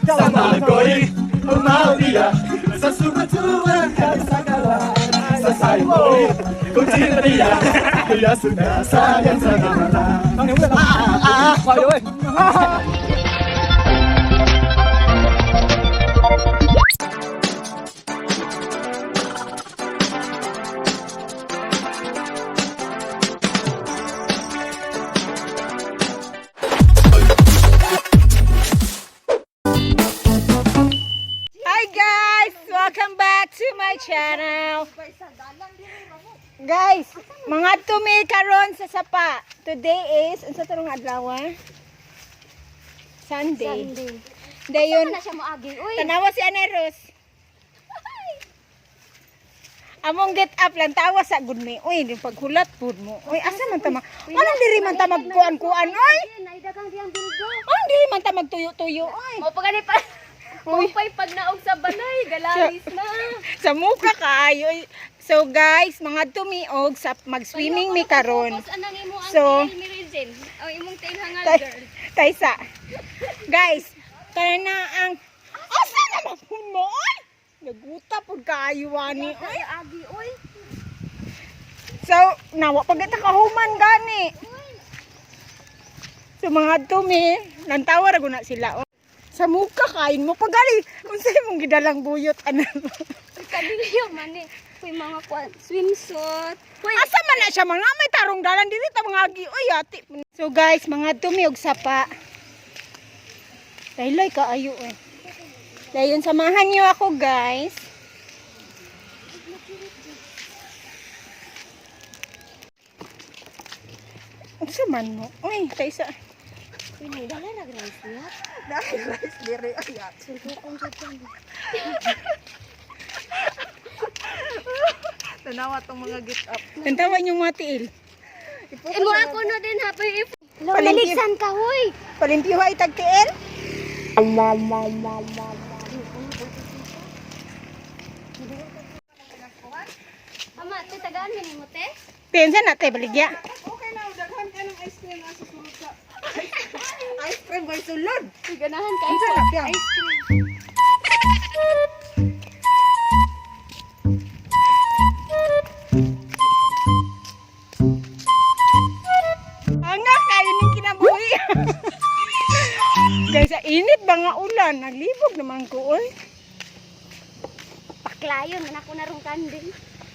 Sa malagoy, umaudiya Sa suratuan at sa gawa Sa saymoy, kuchilariya Kaya sudah sayang sa namala Welcome back to my channel. Guys, mga tumi karon sa Sapa. Today is unsa tarong adlaw? Sunday. Dayon na siya moagi. Uy. Tanawa si Aneros. Among get up lang tawa sa good me. Uy, di paghulat pud mo. Uy, asa man ta ma? Anong diri man ta magkuan-kuan oy? Nay dagang diyang bildo. Anong diri man ta magtuyo-tuyo oy? Mo pagani pa. Mupay pag naog sa balay, galalis na. Sa mukha kaayo. So guys, mga tumiog sa mag-swimming mi karon. So, o imong tail hangal girl. Taysa. Guys, kana ang asa na mapun mo oy? Naguta pud kaayo ani oy. Agi oy. So, nawa pag ta kahuman gani. So mga tumi, nantawa ra guna sila. Sa mukha kain mo pagali unsay mong gidalang buyot ana. Kadiliyo man ni. Kuy mga swimsuit. Kuy Asa man na siya mga may tarong dalan dili ta mga agi oy ati. So guys, mga tumi og sapa. Daylay kaayo eh. Dayon samahan niyo ako guys. Unsa man mo? Uy, kaysa Pinay dala ra guys niya. dahil rice diri ayat. Sugokon jud kan. Tanawa tong mga get up. Tantawan yung mga tiil. Imo ako no din happy if. Paligsan ka hoy. Palimpyo ay tag tiil. Ama, te tagaan mi nimo te. Pensa na te baligya. Okay na, daghan ka ng ice cream nasa sulod sa Ice cream by sulod. Ganahan ka Unsa na piyang? ice cream. Anga kayo ning kinabuhi. Guys, sa init ba nga ulan? Naglibog naman ko oy. Paklayon man ako narong kanding.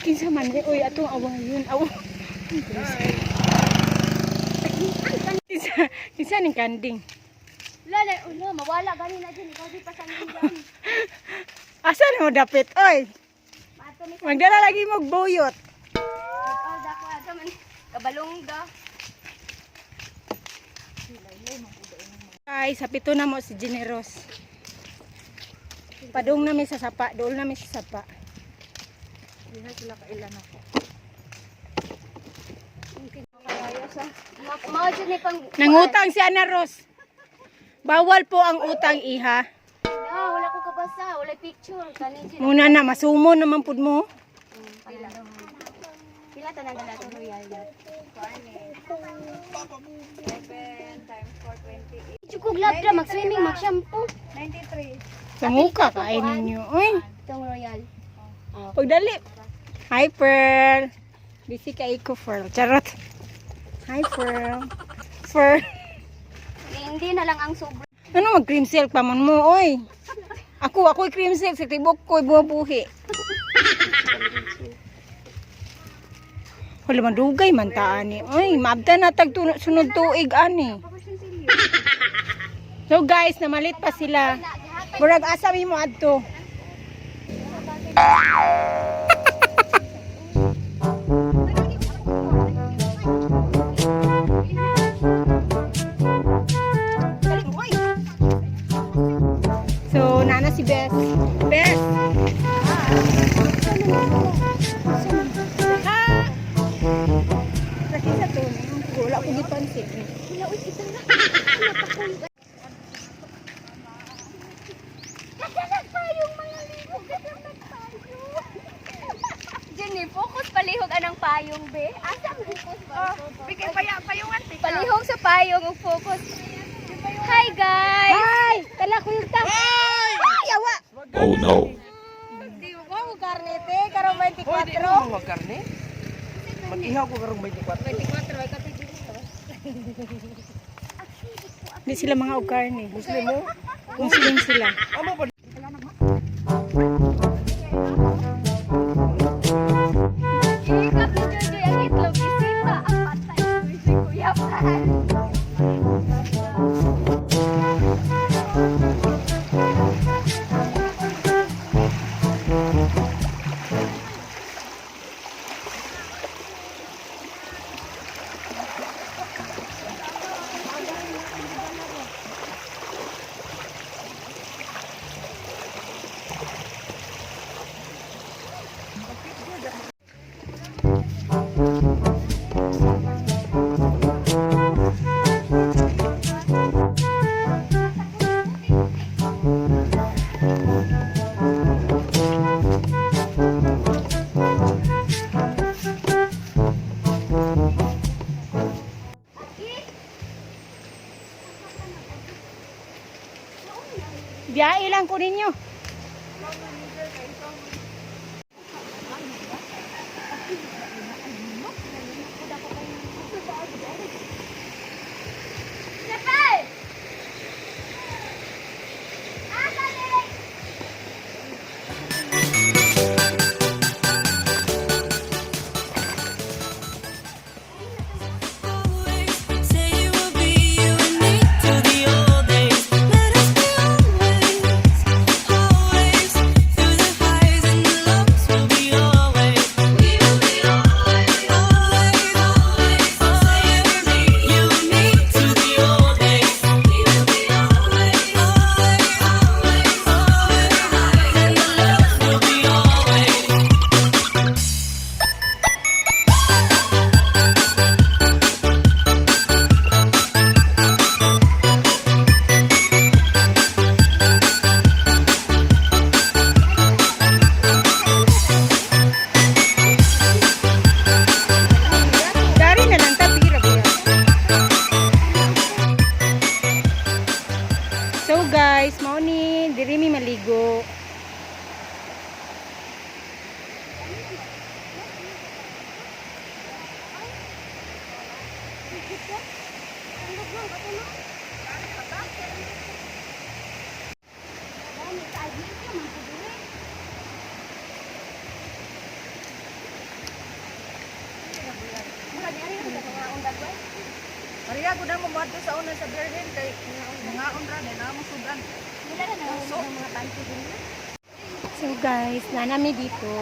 Kinsa man ni oy atong awayon. Aw. Kinsa ning kanding? Lala, ulo, mawala gani na din. Ikaw di pa sa nang Asa na mo dapit oy? Mato ni Magdala lagi mo buyot. all dako ato man kabalongga. Ay, sa pito na mo si Generos. Padung namin sa Sapa, doon namin sa Sapa. Hindi na sila kailan ako. Kalayo sa. Mao jud ni pang Nangutang si Ana Ros. Bawal po ang utang iha. wala ko kabasa, wala picture kani jud. Muna na, masumo naman pud mo. Pila ta nang galato royal na. Chukog labda mag-swimming, mag-shampoo. 93. Sa mukha kain ninyo. Uy, Itong royal. pagdali. Hi, Pearl. Busy kay ko, Pearl. Charot. Hi, Pearl. Pearl. Hindi na lang ang sobra. Ano mag-cream silk pa man mo, oy? Ako'y cream silk. Sa tibok ko'y buhabuhi. Wala man dugay man ta ani. Oy, maabta na tag sunod tuig ani. So guys, namalit pa sila. Murag asa mi mo adto. So nana si Beth. Beth. Kasi sa to, wala ko gipansin. Wala uy kita na. Nagpayong mga ligo. Jenny, focus palihog anang payong be. Asa mo focus ba? Bigay payungan tika. Palihog sa payong ug focus. Hi guys. Hi! Tala ko yung ta. Oh no. Di mo karnete, karong 24. Pwede mo mga karne. Mag-ihaw ko karong 24. 24 ay kapit dito. Hindi sila mga og karne. Muslim mo? Muslim sila. Amo pa. Kapit dito ang itlog isipa ang patay. Kuya pa. Biyahe lang ko ninyo. So guys, mao ni diri mi maligo. Maria, ko na mo madto sa una sa Berlin kay mga unra na mo sudan. So guys, nanami dito.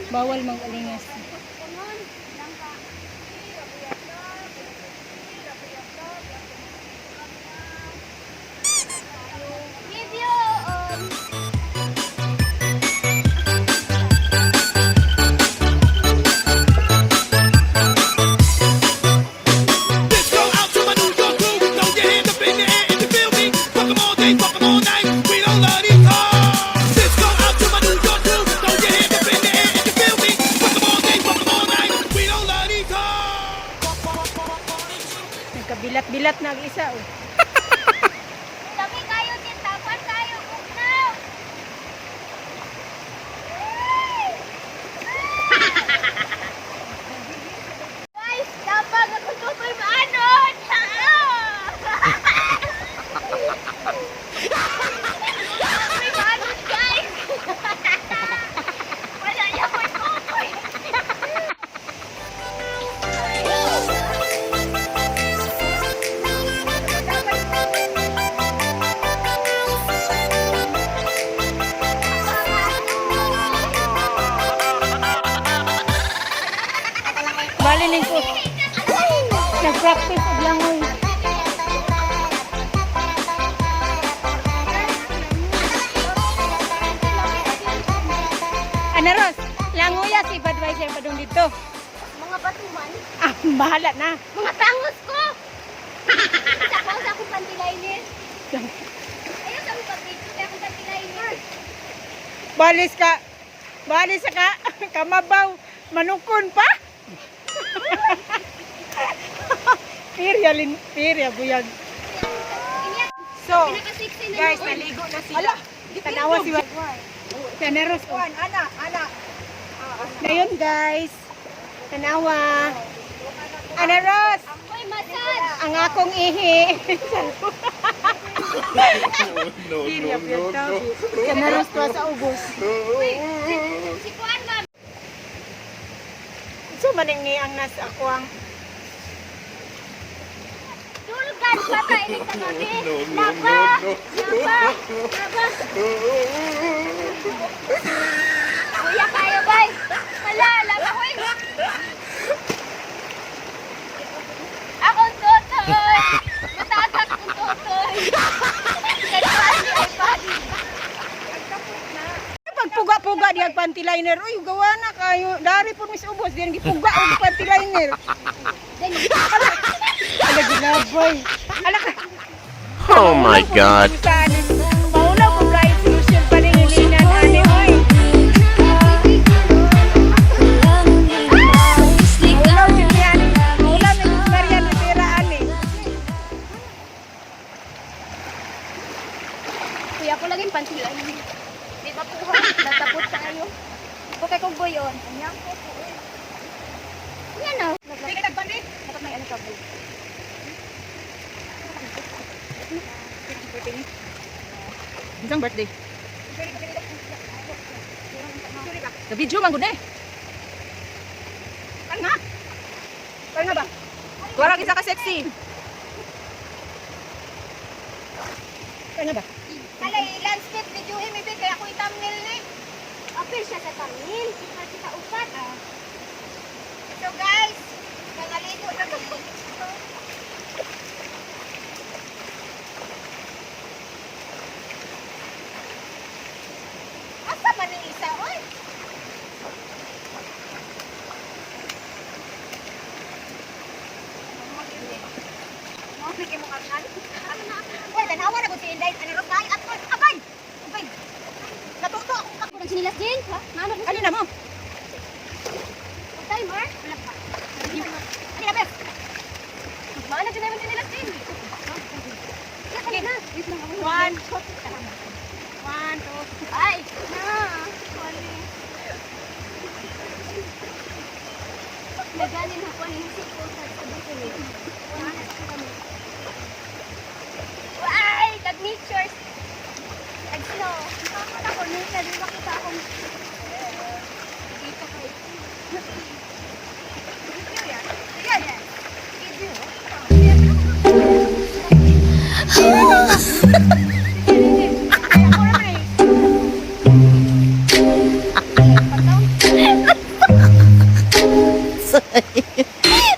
Bawal mag-alingas. Video Let's go out to my New York crew. Throw your hands up in the air if you feel me. Fuck 'em all day, fuck 'em all night. We don't love these cars. Let's go out to my New York crew. Throw your hands up in the air if you feel me. Fuck 'em all day, fuck 'em all night. We don't love these cars. Nagkabilat-bilat na ang isa. Oh. Kami kayo din, tapan kayo, bugnaw! Guys, dapat ako tutoy maanon! Tutoy maanon, guys! Wala niya ko tutoy! Baliling ko. Nag-practice og langoy. Ana Ros, langoy si advisor pa dong dito. Mga batuman, Ah, bahala na. mga tangos ko! Sakaw sa akong pantilay Ayun sa akong pag-video, kaya akong pantilay Balis ka. Balis ka. Kamabaw. Manukon pa. Pirya buyag. So, guys, naligo na sila. Tanawa si Generous ko. Ana. Ngayon guys, tanawa. Ana Ros, Uy, massage! ang akong ihi. No, no, no, no. Generous ko sa ubos. Si Kuan, ma'am. So maningi ang nas ako ang Dulgan pa ka ini sa gabi. No, no, Laba! no, Laba! Laba! Kuya kayo, bay! Hala, laba ko eh! Akong totoy! Matagak kong totoy! Nagpaan ni iPad! pagpuga-puga di ang panty liner. Uy, gawa na kayo. Dari po mis ubos diyan gipuga og panty liner. Ala ginaboy. Ala ka. Oh my God. Mauna ko guys, solution pa rin ilinan ani oy. Maulaw si Tian. Maulaw ni Marian ni Tira ani. Kuya ko laging panty liner. Di ba po ha? Natapot tayo. Okay kong boyon. Anyang ko po eh. Yan o. Sige tagbandi. Dapat may ano ka bro. Isang birthday. Sa video man gud eh. Kan nga. Kan nga ba? Wala kita ka sexy. Kan nga ba? Alay, landscape video eh. Maybe kaya ako i-thumbnail ni. Apil siya sa thumbnail. Kita kita upat. So guys, naligo na to. Asa man ni isa oy? Mo bigay mo kan. Oy, tanawa na gud si Inday. Ano ro kay at abay. Abay. Natuto ako Ako ng sinilas din. Ha? Ano? Ano na mo? Timer? Wala pa. Ano na ba? Maana dyan naman sinilas din. Sige na. Wait lang ako. One, two. Ay! Na! Sorry. Naganin ako ang isip ko sa bukulit. Ay! Nag-pictures! Nag-slow. Nakakala ko nila. Di makita akong... Dito kayo. Video yan? Yan. Video.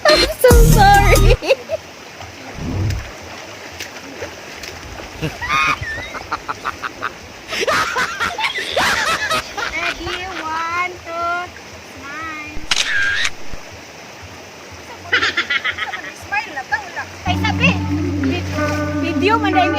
I'm so sorry. Ready, one, two, smile. Smile na, taon lang. Kay sabi! Video man dahil